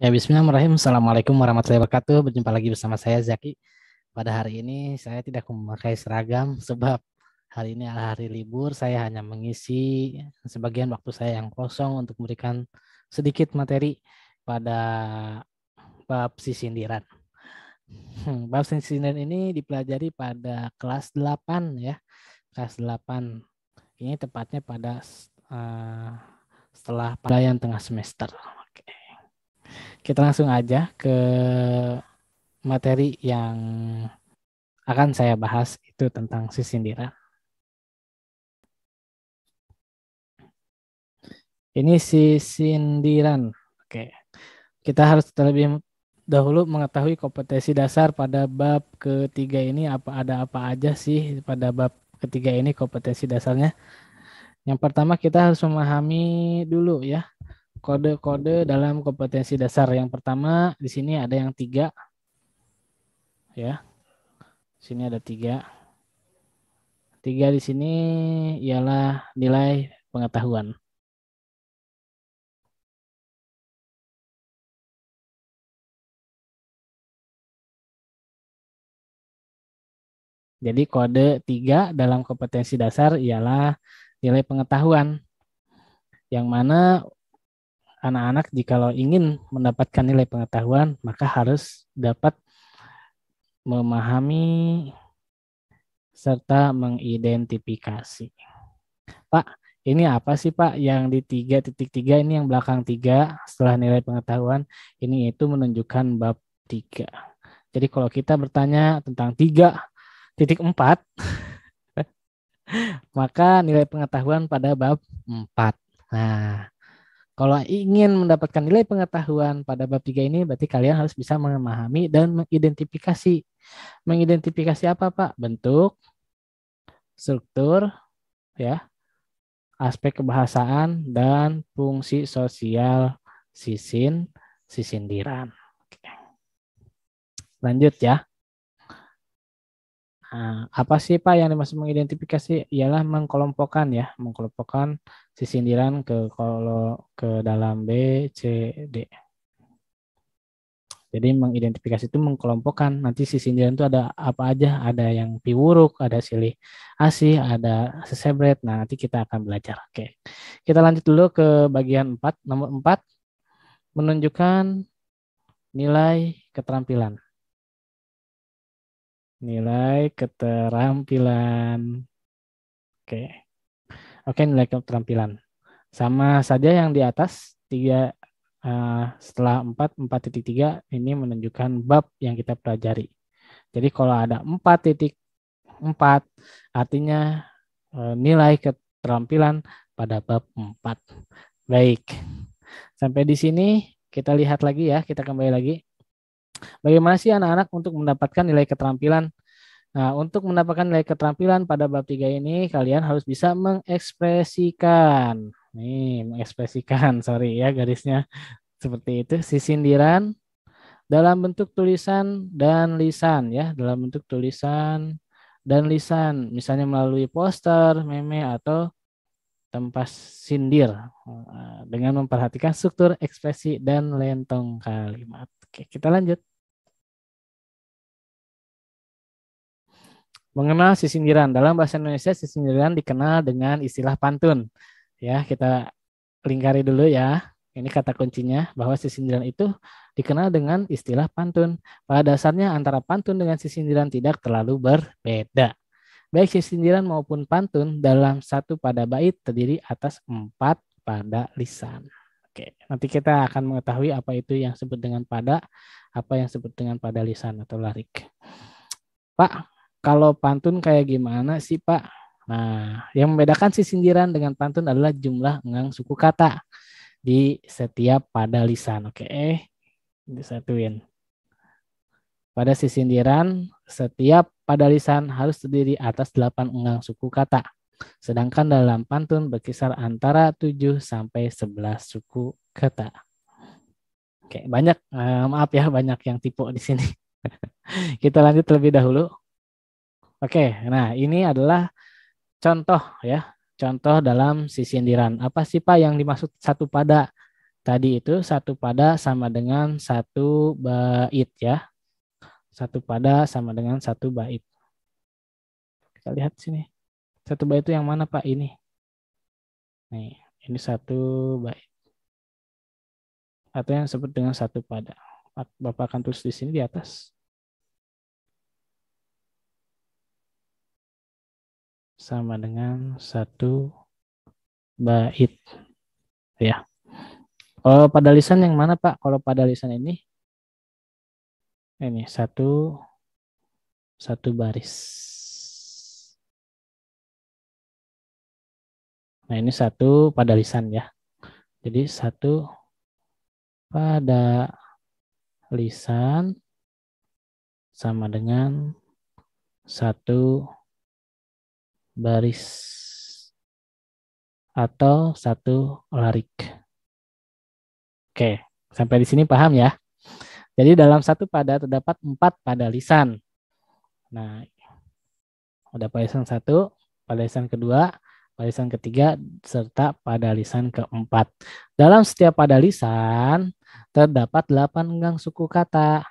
Ya, bismillahirrahmanirrahim. Assalamualaikum warahmatullahi wabarakatuh. Berjumpa lagi bersama saya Zaki. Pada hari ini saya tidak memakai seragam sebab hari ini adalah hari libur. Saya hanya mengisi sebagian waktu saya yang kosong untuk memberikan sedikit materi pada bab sisindiran. Bab sisindiran ini dipelajari pada kelas 8 ya. Kelas 8. Ini tepatnya pada setelah penilaian tengah semester. Oke. Kita langsung aja ke materi yang akan saya bahas itu tentang sisindiran. Ini sisindiran. Oke. Kita harus terlebih dahulu mengetahui kompetensi dasar pada bab ketiga ini ada apa aja sih pada bab ketiga ini kompetensi dasarnya. Yang pertama kita harus memahami dulu ya kode-kode dalam kompetensi dasar. Yang pertama di sini ada yang 3 ya. Sini ada 3. 3 di sini ialah nilai pengetahuan. Jadi kode 3 dalam kompetensi dasar ialah nilai pengetahuan. Yang mana anak-anak jikalau ingin mendapatkan nilai pengetahuan, maka harus dapat memahami serta mengidentifikasi. Pak, ini apa sih Pak yang di 3.3 ini yang belakang 3 setelah nilai pengetahuan? Ini itu menunjukkan bab 3. Jadi kalau kita bertanya tentang 3.4, maka nilai pengetahuan pada bab 4. Nah, kalau ingin mendapatkan nilai pengetahuan pada bab 3 ini, berarti kalian harus bisa memahami dan mengidentifikasi. Mengidentifikasi apa, Pak? Bentuk, struktur, ya, aspek kebahasaan, dan fungsi sosial sisindiran. Oke. Lanjut ya. Nah, apa sih Pak yang dimaksud mengidentifikasi? Ialah mengkelompokkan ya, mengkelompokkan sisindiran ke dalam B, C, D. Jadi mengidentifikasi itu mengkelompokkan. Nanti sisindiran itu ada apa aja? Ada yang piwuruk, ada silih asih, ada sesebret. Nah, nanti kita akan belajar. Oke. Kita lanjut dulu ke bagian 4, nomor 4, menunjukkan nilai keterampilan. Nilai keterampilan. Oke. Oke, nilai keterampilan. Sama saja yang di atas 3 setelah 4.3 ini menunjukkan bab yang kita pelajari. Jadi kalau ada 4.4 artinya nilai keterampilan pada bab 4. Baik. Sampai di sini kita lihat lagi ya, kita kembali lagi. Bagaimana sih anak-anak untuk mendapatkan nilai keterampilan? Nah, untuk mendapatkan nilai keterampilan pada bab 3 ini, kalian harus bisa mengekspresikan. Nih, mengekspresikan, sorry ya garisnya. Seperti itu, sisindiran dalam bentuk tulisan dan lisan ya, dalam bentuk tulisan dan lisan. Misalnya melalui poster, meme, atau tempat sindir. Dengan memperhatikan struktur, ekspresi, dan lentong kalimat. Oke, kita lanjut. Mengenal sisindiran. Dalam bahasa Indonesia, sisindiran dikenal dengan istilah pantun. Ya, kita lingkari dulu ya. Ini kata kuncinya bahwa sisindiran itu dikenal dengan istilah pantun. Pada dasarnya antara pantun dengan sisindiran tidak terlalu berbeda. Baik sisindiran maupun pantun dalam satu pada bait terdiri atas 4 pada lisan. Oke, nanti kita akan mengetahui apa itu yang disebut dengan pada, apa yang disebut dengan pada lisan atau larik. Pak, kalau pantun kayak gimana sih Pak? Nah, yang membedakan sisindiran dengan pantun adalah jumlah engang suku kata di setiap pada lisan. Oke, disatuin. Pada sisindiran, setiap pada lisan harus terdiri atas 8 engang suku kata. Sedangkan dalam pantun berkisar antara 7 sampai 11 suku kata. Oke, banyak maaf ya banyak yang tipe di sini. Kita lanjut terlebih dahulu. Oke, nah ini adalah contoh ya, contoh dalam sisindiran. Apa sih Pak yang dimaksud satu pada? Tadi itu satu pada sama dengan satu bait ya. Satu pada sama dengan satu bait. Kita lihat sini. Satu bait itu yang mana Pak? Ini. Nih, ini satu bait. Atau yang disebut dengan satu pada. Bapak akan tulis di sini di atas. Sama dengan satu bait. Ya. Kalau pada lisan yang mana Pak? Kalau pada lisan ini satu baris. Nah, ini satu pada lisan ya. Jadi satu pada lisan sama dengan satu baris atau satu larik. Oke, sampai di sini paham ya? Jadi dalam satu pada terdapat 4 pada lisan. Nah, ada pada lisan satu, pada lisan kedua, pada lisan ketiga, serta pada lisan keempat. Dalam setiap pada lisan terdapat 8 enggang suku kata.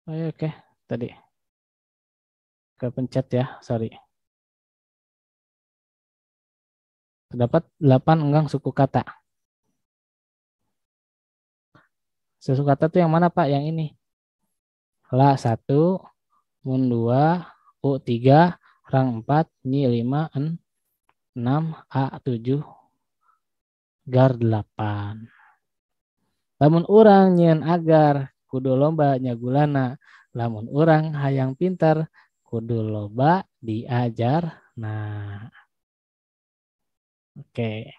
Oke, tadi kepencet ya, sorry. Terdapat 8 enggang suku kata. Suku kata itu yang mana Pak? Yang ini. La 1, mun 2, U 3, rang 4, Nyi 5, N 6, A 7, Gar 8. Lamun urang nyen agar kudu lomba nyagulana. Lamun urang hayang pintar kudu loba diajar. Nah, oke.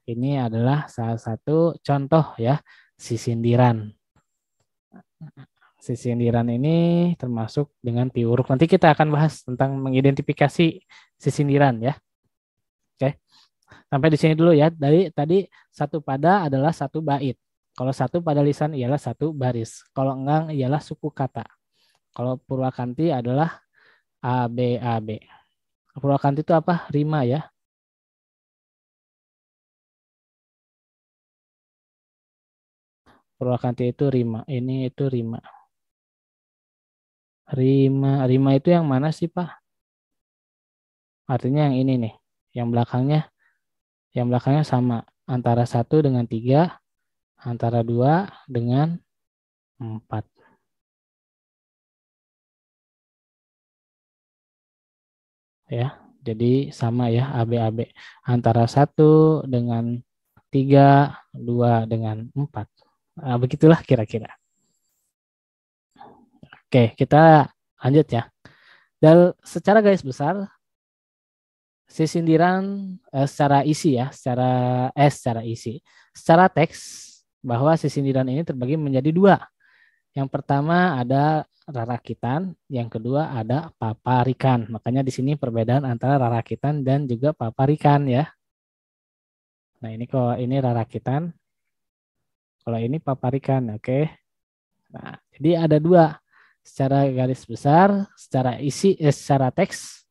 Ini adalah salah satu contoh ya sisindiran. Sisindiran ini termasuk dengan piuruk. Nanti kita akan bahas tentang mengidentifikasi sisindiran ya. Oke. Sampai di sini dulu ya. Dari tadi satu pada adalah satu bait. Kalau satu pada lisan ialah satu baris. Kalau enggang ialah suku kata. Kalau Purwakanti adalah ABAB. Purwakanti itu apa? Rima ya. Purwakanti itu rima. Ini itu rima. Rima itu yang mana sih Pak? Artinya yang ini nih. Yang belakangnya sama. Antara 1 dengan 3. Antara 2 dengan 4. Ya, jadi sama ya ABAB. Antara 1 dengan 3, 2 dengan 4. Nah, begitulah kira-kira. Oke, kita lanjut ya. Dan secara garis besar, sindiran secara isi ya, secara isi. Secara teks, bahwa sindiran ini terbagi menjadi 2. Yang pertama ada rarakitan, yang kedua ada paparikan. Makanya di sini perbedaan antara rarakitan dan juga paparikan ya. Nah, ini kalau ini rarakitan, kalau ini paparikan, oke. Nah, jadi ada 2 secara garis besar, secara isi, secara teks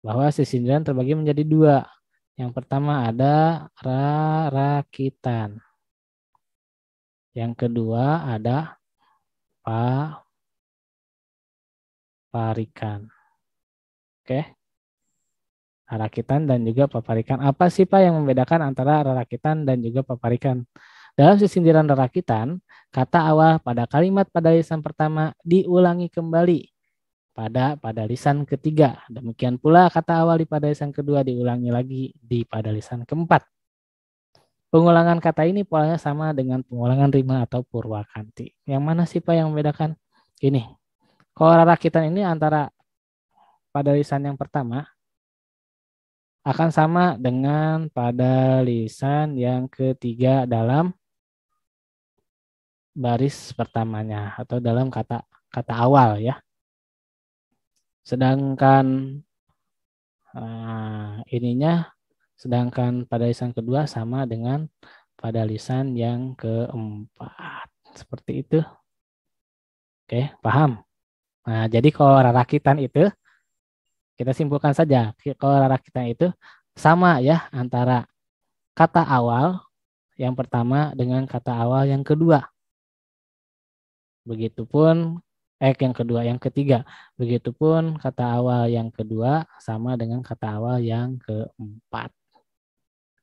bahwa sindiran terbagi menjadi 2. Yang pertama ada rarakitan. Yang kedua ada paparikan. Oke. Rarakitan dan juga paparikan. Apa sih Pak yang membedakan antara rarakitan dan juga paparikan? Dalam sindiran rarakitan, kata awal pada kalimat pada lisan pertama diulangi kembali pada lisan ketiga. Demikian pula kata awal di pada lisan kedua diulangi lagi di pada lisan keempat. Pengulangan kata ini polanya sama dengan pengulangan rima atau purwakanti. Yang mana sih Pak yang membedakan? Ini. Kalau rarakitan ini antara pada lisan yang pertama akan sama dengan pada lisan yang ketiga dalam baris pertamanya atau dalam kata awal ya. Sedangkan sedangkan pada lisan kedua sama dengan pada lisan yang keempat. Seperti itu. Oke, paham? Nah, jadi kalau rarakitan itu Kita simpulkan saja kalau rarakitan itu sama ya antara kata awal yang pertama dengan kata awal yang kedua. Begitupun yang kedua, yang ketiga. Begitupun kata awal yang kedua sama dengan kata awal yang keempat.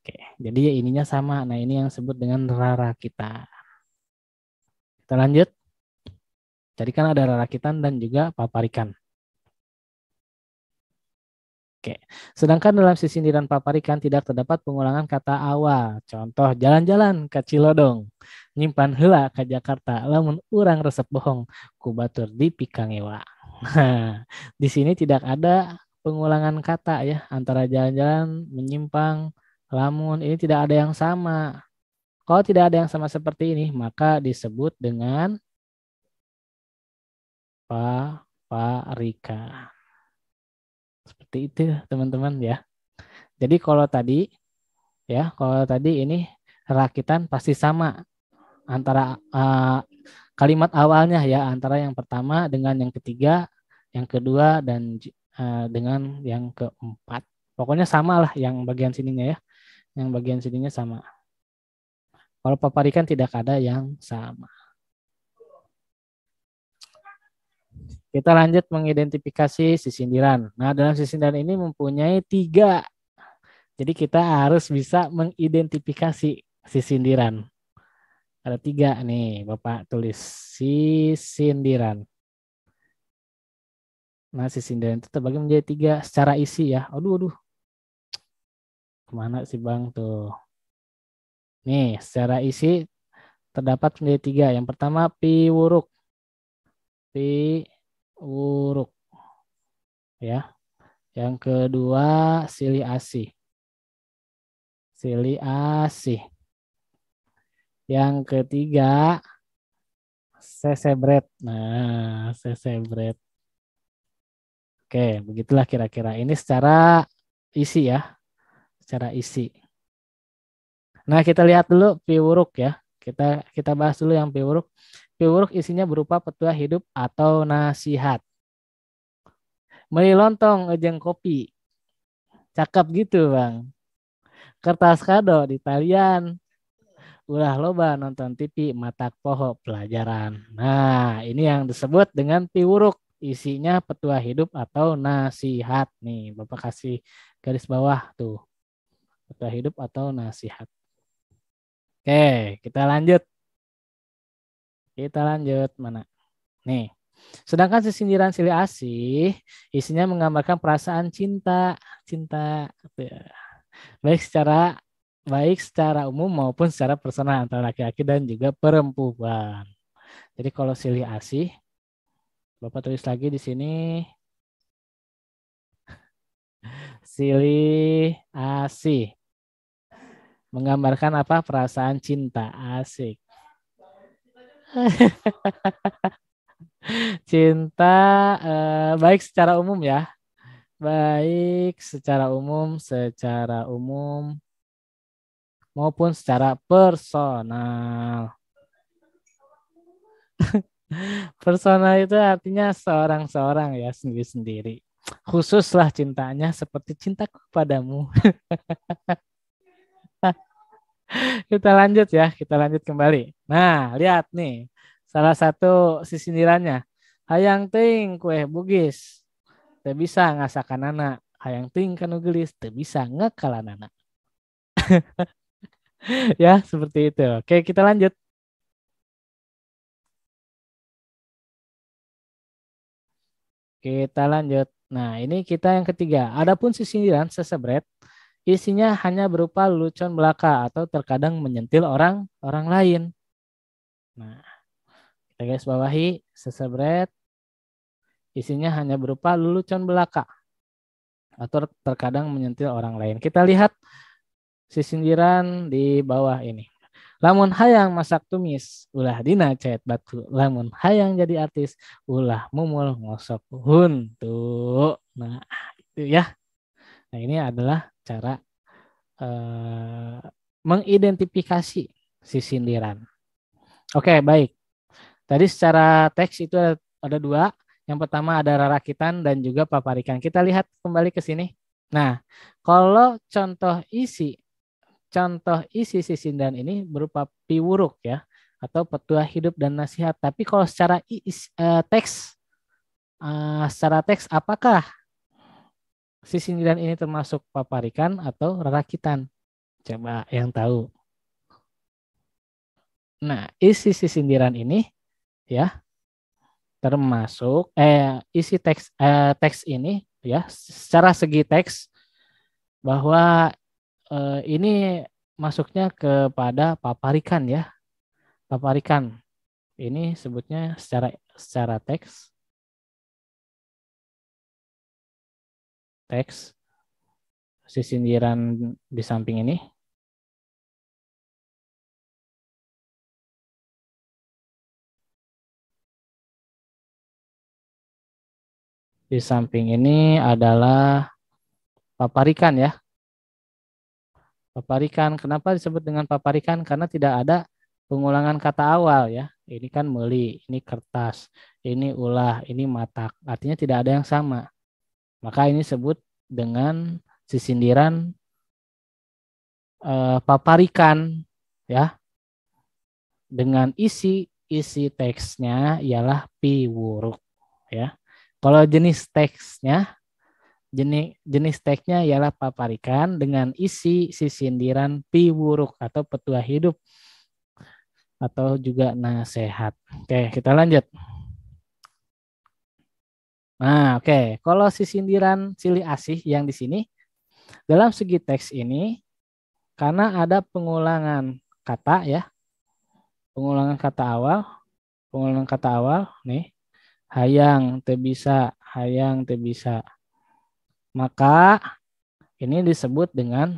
Oke, jadi ya ininya sama. Nah, ini yang disebut dengan rarakitan. Kita lanjut. Jadi kan ada rarakitan dan juga paparikan. Oke. Sedangkan dalam sisindiran paparikan tidak terdapat pengulangan kata awal. Contoh, jalan-jalan ke Cilodong. Nyimpan heula ke Jakarta. Lamun urang resep bohong. Kubatur di Pikangewa. Nah, di sini tidak ada pengulangan kata ya. Antara jalan-jalan, menyimpang, lamun. Ini tidak ada yang sama. Kalau tidak ada yang sama seperti ini, maka disebut dengan paparika. Seperti itu teman-teman ya. Jadi kalau tadi ini rakitan pasti sama antara kalimat awalnya ya, antara yang pertama dengan yang ketiga, yang kedua dan dengan yang keempat. Pokoknya sama lah yang bagian sininya ya. Yang bagian sininya sama. Kalau paparikan tidak ada yang sama. Kita lanjut mengidentifikasi sisindiran. Nah, dalam sisindiran ini mempunyai 3. Jadi kita harus bisa mengidentifikasi sisindiran. Ada 3 nih, Bapak tulis sisindiran. Nah, sisindiran itu terbagi menjadi 3 secara isi ya. Aduh. Kemana sih Bang tuh? Nih, secara isi terdapat menjadi 3. Yang pertama piwuruk. Piwuruk. Ya. Yang kedua silih asih. Silih asih. Yang ketiga sesebret. Nah, sesebret. Oke, begitulah kira-kira. Ini secara isi ya. Secara isi. Nah, kita lihat dulu piwuruk ya. Kita bahas dulu yang piwuruk. Piwuruk isinya berupa petua hidup atau nasihat. Meuli lontong ejeng kopi. Cakep gitu, Bang. Kertas kado di talian. Ulah loba nonton TV matak poho pelajaran. Nah, ini yang disebut dengan piwuruk. Isinya petua hidup atau nasihat. Nih, Bapak kasih garis bawah tuh. Petua hidup atau nasihat. Oke, kita lanjut. Kita lanjut. Mana? Nih. Sedangkan sisindiran silih asih isinya menggambarkan perasaan cinta. Cinta. Baik secara baik secara umum maupun secara personal antara laki-laki dan juga perempuan. Jadi kalau silih asih, Bapak tulis lagi di sini silih asih menggambarkan apa? Perasaan cinta. Asik. Cinta baik secara umum ya. Baik secara umum maupun secara personal. Personal itu artinya seorang-seorang ya, sendiri-sendiri. Khususlah cintanya seperti cintaku kepadamu. Kita lanjut ya, kita lanjut kembali. Nah, lihat nih. Salah satu sisindirannya. Hayang ting kue bugis. Teu bisa ngasakan anak. Hayang ting kanu gelis. Teu bisa ngekalan anak. Ya, seperti itu. Oke, kita lanjut. Kita lanjut. Nah, ini kita yang ketiga. Adapun sisindiran sesebret isinya hanya berupa lelucon belaka atau terkadang menyentil orang lain. Nah, kita guys bawahi sesebret isinya hanya berupa lelucon belaka atau terkadang menyentil orang lain. Kita lihat sisindiran di bawah ini. Lamun hayang masak tumis, ulah dina caet batu. Lamun hayang jadi artis, ulah mumul ngosok huntu. Nah, itu ya. Nah, ini adalah cara mengidentifikasi sisindiran. Oke, baik. Tadi secara teks itu ada 2. Yang pertama ada rarakitan dan juga paparikan. Kita lihat kembali ke sini. Nah, kalau contoh isi sisindiran ini berupa piwuruk ya, atau petua hidup dan nasihat. Tapi kalau secara teks apakah sisindiran ini termasuk paparikan atau rarakitan? Coba yang tahu. Nah, isi sisindiran ini ya termasuk isi teks ini ya secara segi teks bahwa ini masuknya kepada paparikan ya. Paparikan. Ini sebutnya secara teks sisindiran di samping ini. Di samping ini adalah paparikan ya. Paparikan, kenapa disebut dengan paparikan? Karena tidak ada pengulangan kata awal ya. Ini kan meli, ini kertas, ini ulah, ini matak. Artinya tidak ada yang sama. Maka ini disebut dengan sisindiran paparikan ya. Dengan isi teksnya ialah piwuruk ya. Kalau jenis teksnya ialah paparikan dengan isi sisindiran piwuruk atau petua hidup atau juga nasihat. Oke, kita lanjut. Nah, oke. Kalau sisindiran silih asih yang di sini dalam segi teks ini karena ada pengulangan kata ya. Pengulangan kata awal nih. Hayang teu bisa. Maka ini disebut dengan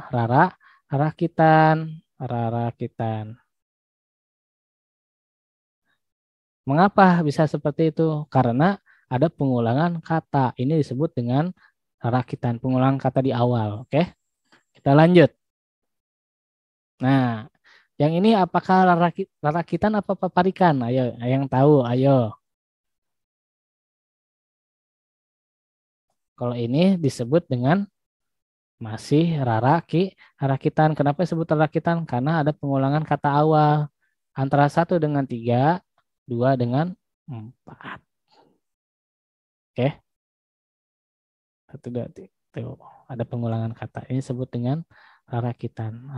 rarakitan. Mengapa bisa seperti itu? Karena ada pengulangan kata. Ini disebut dengan rarakitan, pengulangan kata di awal. Oke, kita lanjut. Nah, yang ini apakah rarakitan apa paparikan? Ayo, yang tahu, ayo. Kalau ini disebut dengan masih rarakitan. Kenapa disebut rarakitan? Karena ada pengulangan kata awal. Antara 1 dengan 3, 2 dengan 4. Oke. 1, 2, 3. Tuh, ada pengulangan kata. Ini disebut dengan rarakitan.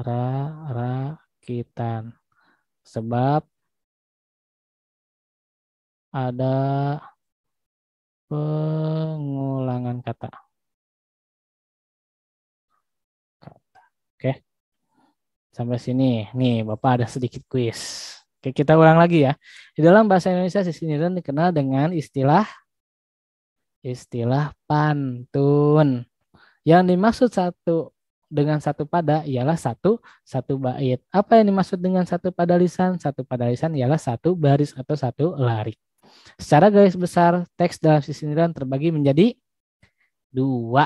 Rarakitan. Sebab ada pengulangan kata. Oke. Sampai sini. Nih, Bapak ada sedikit kuis. Oke, kita ulang lagi ya. Di dalam bahasa Indonesia sisindiran dikenal dengan istilah pantun. Yang dimaksud dengan satu pada ialah satu bait. Apa yang dimaksud dengan satu pada lisan? Satu pada lisan ialah satu baris atau satu larik. Secara garis besar, teks dalam sisindiran terbagi menjadi 2.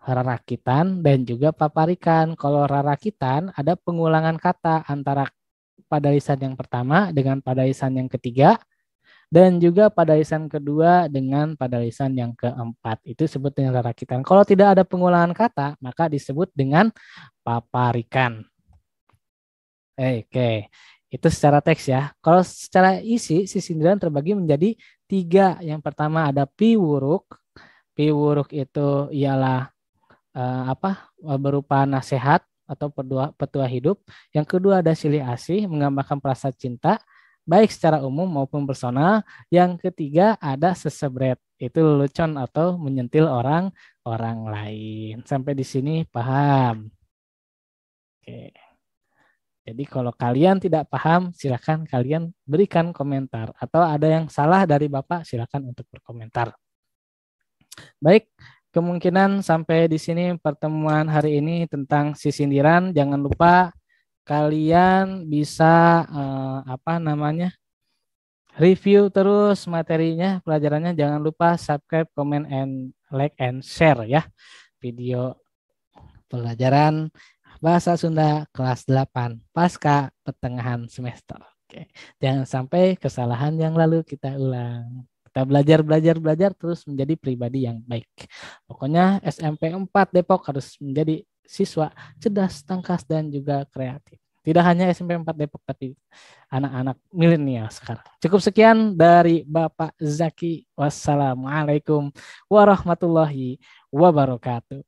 Rarakitan dan juga paparikan. Kalau rarakitan ada pengulangan kata antara pada lisan yang pertama dengan pada lisan yang ketiga dan juga pada lisan kedua dengan pada lisan yang keempat. Itu disebut dengan rarakitan. Kalau tidak ada pengulangan kata, maka disebut dengan paparikan. Oke, itu secara teks ya. Kalau secara isi, sisindiran terbagi menjadi 3. Yang pertama ada piwuruk. Piwuruk itu ialah berupa nasihat atau petua hidup. Yang kedua ada silih asih, menggambarkan perasa cinta baik secara umum maupun personal. Yang ketiga ada sesebret, itu lelucon atau menyentil orang lain. Sampai di sini paham? Oke. Jadi kalau kalian tidak paham, silakan kalian berikan komentar. Atau ada yang salah dari Bapak, silakan untuk berkomentar. Baik, kemungkinan sampai di sini pertemuan hari ini tentang sisindiran. Jangan lupa kalian bisa review terus materinya, pelajarannya. Jangan lupa subscribe, comment, and like and share ya video pelajaran Bahasa Sunda kelas 8 pasca pertengahan semester. Oke. Jangan sampai kesalahan yang lalu kita ulang. Kita belajar terus menjadi pribadi yang baik. Pokoknya SMP 4 Depok harus menjadi siswa cerdas, tangkas, dan juga kreatif. Tidak hanya SMP 4 Depok, tapi anak-anak milenial sekarang. Cukup sekian dari Bapak Zaki. Wassalamualaikum warahmatullahi wabarakatuh.